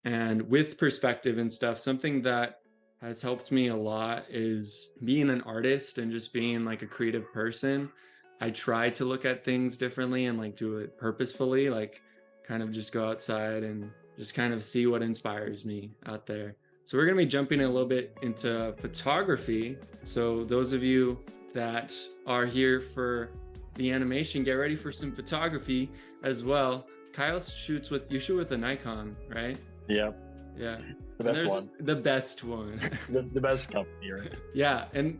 And with perspective and stuff, something that has helped me a lot is being an artist and just being like a creative person. I try to look at things differently and like do it purposefully, like kind of just go outside and just kind of see what inspires me out there. So we're going to be jumping a little bit into photography. So those of you that are here for the animation, get ready for some photography as well. Kyle you shoot with a Nikon, right? Yeah. Yeah. The best one. The best one. the best company, right? Yeah. And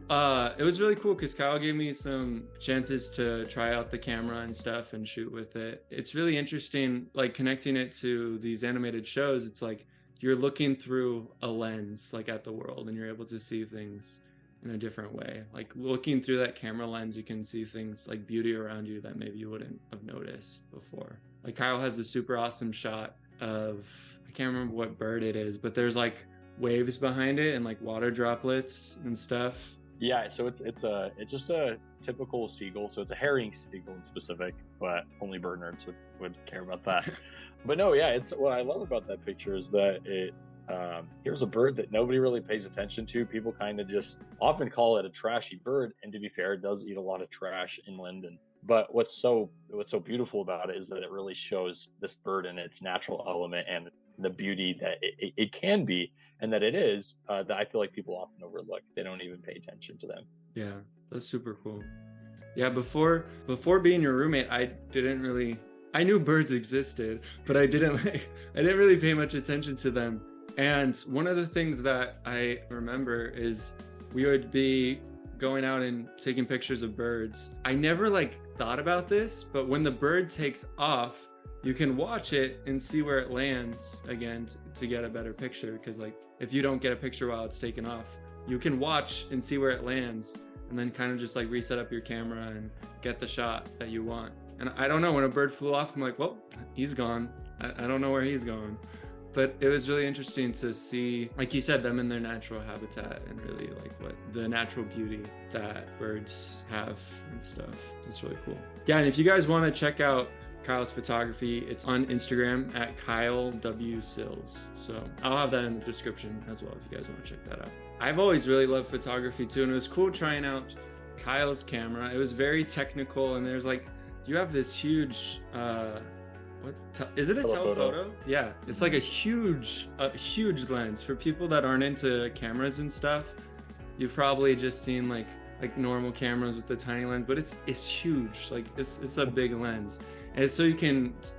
it was really cool because Kyle gave me some chances to try out the camera and stuff and shoot with it. It's really interesting, like connecting it to these animated shows. It's like you're looking through a lens, like at the world, and you're able to see things in a different way. Like looking through that camera lens, you can see things like beauty around you that maybe you wouldn't have noticed before. Like Kyle has a super awesome shot of, I can't remember what bird it is, but there's like waves behind it and like water droplets and stuff. Yeah, so it's just a typical seagull. So it's a herring seagull in specific, but only bird nerds would care about that. But no, yeah, it's what I love about that picture is that here's a bird that nobody really pays attention to. People kind of just often call it a trashy bird, and to be fair, it does eat a lot of trash inland. But what's so beautiful about it is that it really shows this bird in its natural element and the beauty that it can be, and that it is, that I feel like people often overlook. They don't even pay attention to them. Yeah, that's super cool. Yeah, before being your roommate, I knew birds existed, but I didn't really pay much attention to them. And one of the things that I remember is we would be going out and taking pictures of birds. I never thought about this, but when the bird takes off, you can watch it and see where it lands again to get a better picture. Because if you don't get a picture while it's taken off, you can watch and see where it lands and then kind of just reset up your camera and get the shot that you want. And I don't know, when a bird flew off, I'm like, well, he's gone. I don't know where he's going. But it was really interesting to see, like you said, them in their natural habitat and really what the natural beauty that birds have and stuff. It's really cool. Yeah, and if you guys want to check out Kyle's photography, it's on Instagram at Kyle W. Sills. So I'll have that in the description as well if you guys want to check that out. I've always really loved photography too, and it was cool trying out Kyle's camera. It was very technical, and there's you have this huge is it a telephoto? Yeah, it's like a huge lens. For people that aren't into cameras and stuff, you've probably just seen like normal cameras with the tiny lens, but it's huge. It's a big lens, and so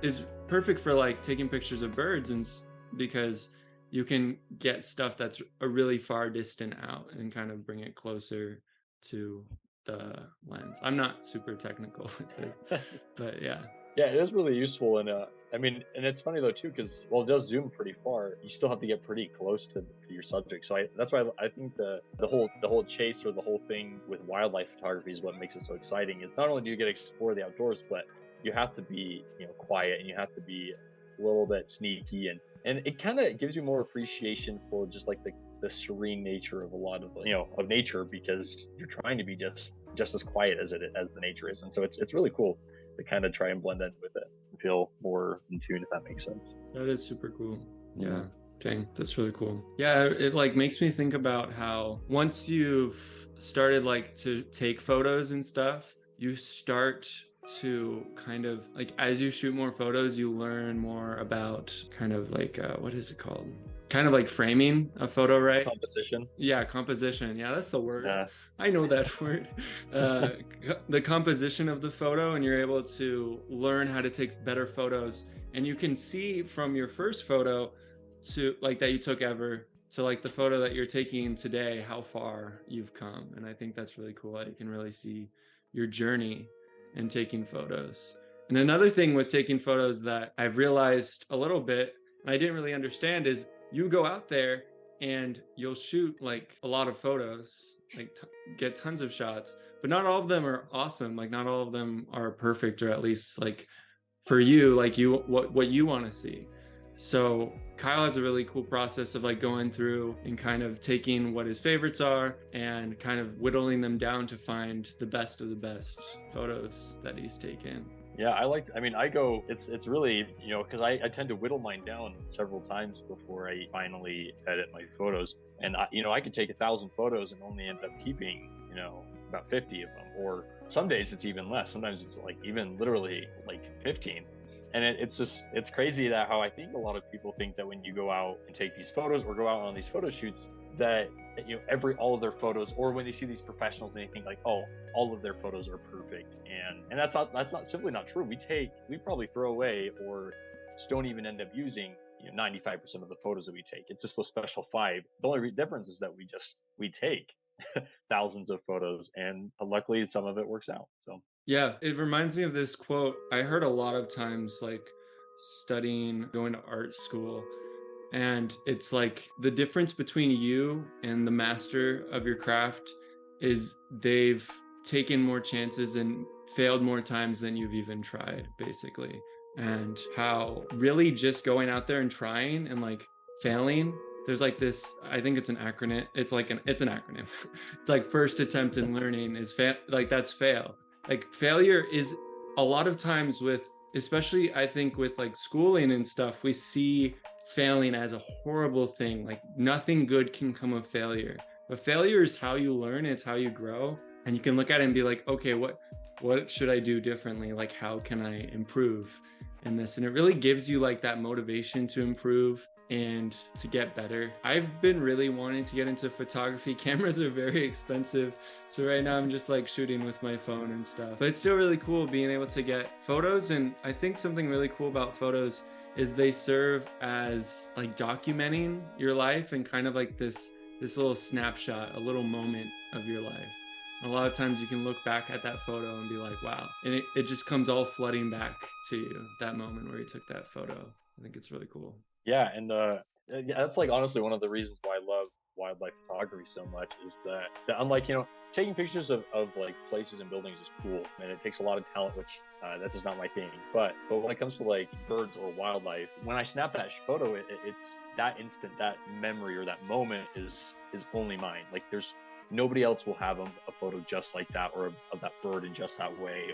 it's perfect for taking pictures of birds, and because you can get stuff that's a really far distant out and kind of bring it closer to the lens. I'm not super technical with this, but yeah. Yeah, it is really useful, and and it's funny though too, because while it does zoom pretty far, you still have to get pretty close to your subject. So that's why I think the whole chase or the whole thing with wildlife photography is what makes it so exciting. It's not only do you get to explore the outdoors, but you have to be quiet, and you have to be a little bit sneaky, and it kind of gives you more appreciation for just the serene nature of a lot of of nature, because you're trying to be just as quiet as the nature is, and so it's really cool to kind of try and blend in with it and feel more in tune, if that makes sense. That is super cool. Yeah. Dang, that's really cool. Yeah, it makes me think about how once you've started to take photos and stuff, you start to kind of as you shoot more photos, you learn more about kind of what is it called? Kind of framing a photo, right? Composition. Yeah, composition. Yeah, that's the word. Yeah. I know that word. The composition of the photo, and you're able to learn how to take better photos. And you can see from your first photo to that you took ever to the photo that you're taking today, how far you've come. And I think that's really cool. You can really see your journey in taking photos. And another thing with taking photos that I've realized a little bit, and I didn't really understand, is you go out there and you'll shoot a lot of photos, get tons of shots, but not all of them are awesome. Not all of them are perfect, or at least for you, what you want to see. So Kyle has a really cool process of going through and kind of taking what his favorites are and kind of whittling them down to find the best of the best photos that he's taken. Yeah, I mean, it's really, because I tend to whittle mine down several times before I finally edit my photos. And I could take 1,000 photos and only end up keeping, about 50 of them. Or some days it's even less. Sometimes it's like even literally like 15. And it's crazy that how I think a lot of people think that when you go out and take these photos or go out on these photo shoots, that all of their photos, or when they see these professionals, they think like, oh, all of their photos are perfect, and that's not simply not true. We probably throw away or just don't even end up using 95% of the photos that we take. It's just those special five. The only difference is that we take thousands of photos, and luckily some of it works out. So Yeah, it reminds me of this quote I heard a lot of times, like studying, going to art school. And it's like the difference between you and the master of your craft is they've taken more chances and failed more times than you've even tried, basically. And how really just going out there and trying and like failing, there's like this, I think it's an acronym. It's an acronym. It's like first attempt in learning is like that's fail. Like failure is a lot of times with, especially I think with like schooling and stuff, we see failing as a horrible thing. Like nothing good can come of failure. But failure is how you learn, it's how you grow. And you can look at it and be like, okay, what should I do differently? Like how can I improve in this? And it really gives you like that motivation to improve and to get better. I've been really wanting to get into photography. Cameras are very expensive. So right now I'm just like shooting with my phone and stuff. But it's still really cool being able to get photos. And I think something really cool about photos is they serve as like documenting your life and kind of like this little snapshot, a little moment of your life. And a lot of times you can look back at that photo and be like, wow. And it just comes all flooding back to you, that moment where you took that photo. I think it's really cool. yeah, and yeah, that's like honestly one of the reasons why I love wildlife photography so much is that unlike taking pictures of like places and buildings is cool, and it takes a lot of talent, which that's just not my thing. But when it comes to like birds or wildlife, when I snap that photo, it's that instant, that memory or that moment is only mine. Like there's nobody else will have a photo just like that, or of that bird in just that way,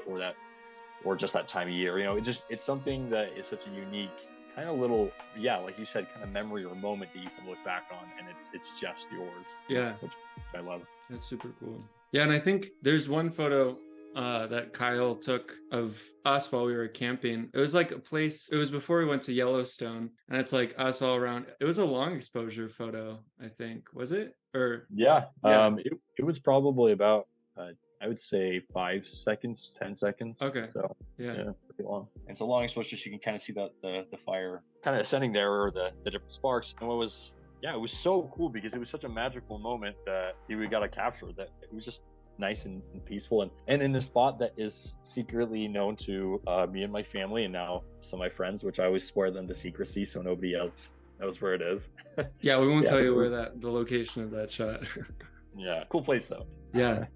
or just that time of year. It's something that is such a unique kind of little, yeah, like you said, kind of memory or moment that you can look back on, and it's just yours. Yeah, which I love. That's super cool. Yeah, and I think there's one photo that Kyle took of us while we were camping. It was like a place, it was before we went to Yellowstone, and it's like us all around. It was a long exposure photo, I think. Was it? Or Yeah, yeah. it was probably about I would say 5 seconds, 10 seconds. Okay. So Yeah. pretty long. And it's a long exposure, so you can kind of see the fire kind of ascending there, or the different sparks. And it was so cool because it was such a magical moment that we got to capture. That it was just nice and peaceful, and in a spot that is secretly known to me and my family, and now some of my friends, which I always swear them to secrecy so nobody else knows where it is. Yeah, we won't tell you where the location of that shot. Yeah, cool place though. Yeah,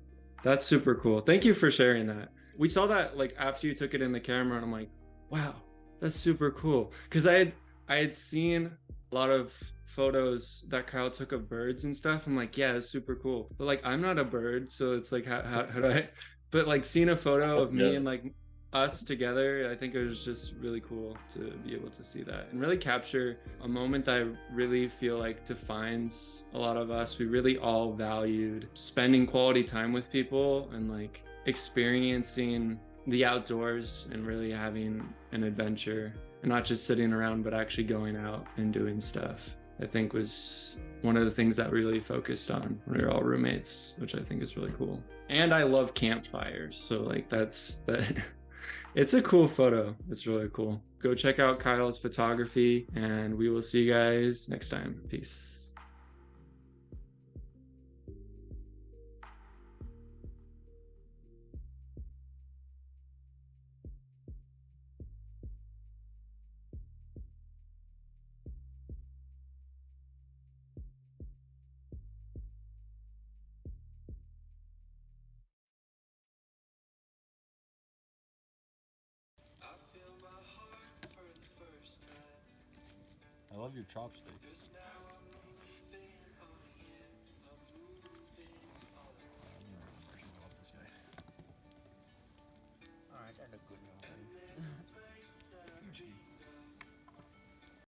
that's super cool. Thank you for sharing that. We saw that like after you took it in the camera, and I'm like, wow, that's super cool. Because I had seen a lot of photos that Kyle took of birds and stuff. I'm like, yeah, it's super cool. But like, I'm not a bird, so it's like, how do I? But like, seeing a photo of me and like us together, I think it was just really cool to be able to see that and really capture a moment that I really feel like defines a lot of us. We really all valued spending quality time with people and like experiencing the outdoors and really having an adventure, and not just sitting around but actually going out and doing stuff. I think was one of the things that we really focused on when we were all roommates, which I think is really cool. And I love campfires, so like that's that. It's a cool photo. It's really cool. Go check out Kyle's photography, and we will see you guys next time. Peace. I love your chopsticks.